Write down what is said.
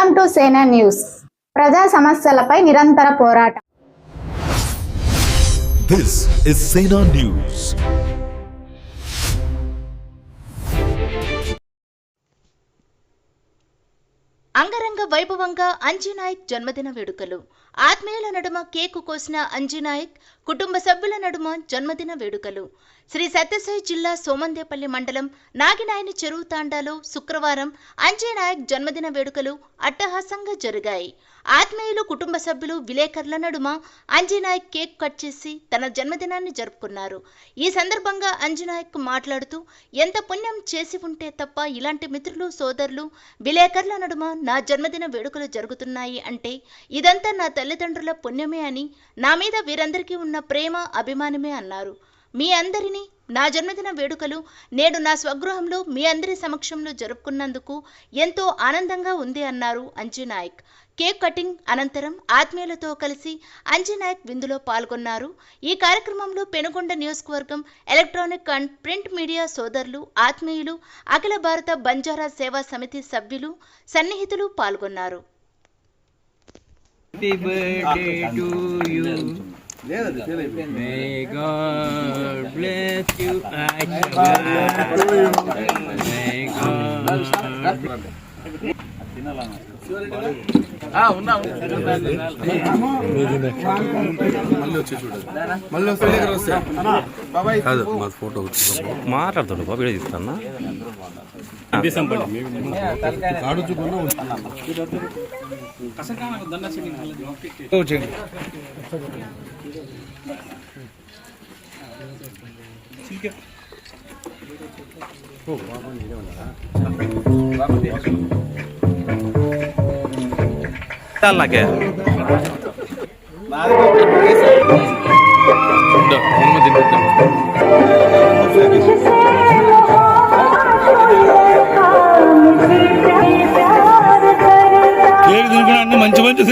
Welcome to సేనా news. ప్రజా సమస్యలపై నిరంతర పోరాటం. This is Sena News. అంగరంగ వైభవంగా అంజీనాయక్ జన్మదిన వేడుకలు. ఆత్మీయుల నడుమ కేకు కోసిన అంజీనాయక్ కుటుంబ సభ్యుల నడుమ జన్మదిన వేడుకలు. శ్రీ సత్యసాయి జిల్లా సోమందేపల్లి మండలం నాగినాయని చెరువు తాండాలో శుక్రవారం అంజీనాయక్ జన్మదిన వేడుకలు అట్టహాసంగా జరిగాయి. ఆత్మీయులు కుటుంబ సభ్యులు విలేకరుల నడుమ అంజీనాయక్ కేక్ కట్ చేసి తన జన్మదినాన్ని జరుపుకున్నారు. ఈ సందర్భంగా అంజీనాయక్ మాట్లాడుతూ, ఎంత పుణ్యం చేసి ఉంటే తప్ప ఇలాంటి మిత్రులు సోదరులు విలేకరుల నడుమ నా జన్మదిన వేడుకలు జరుగుతున్నాయి అంటే ఇదంతా నా తల్లిదండ్రుల పుణ్యమే అని, నా మీద వీరందరికీ ఉన్న ప్రేమ అభిమానమే అన్నారు. మీ అందరినీ నా జన్మదిన వేడుకలు నేడు నా స్వగృహంలో మీ అందరి సమక్షంలో జరుపుకున్నందుకు ఎంతో ఆనందంగా ఉంది అన్నారు అంజీనాయక్. కేక్ కటింగ్ అనంతరం ఆత్మీయులతో కలిసి అంజీనాయక్ విందులో పాల్గొన్నారు. ఈ కార్యక్రమంలో పెనుగొండ నియోజకవర్గం ఎలక్ట్రానిక్ అండ్ ప్రింట్ మీడియా సోదరులు, ఆత్మీయులు, అఖిల భారత బంజారా సేవా సమితి సభ్యులు, సన్నిహితులు పాల్గొన్నారు. May God bless you. May God. Photo మాట్లాడతాడు బాబు, వీడియో తీస్తానా నాకే మంచి మంచి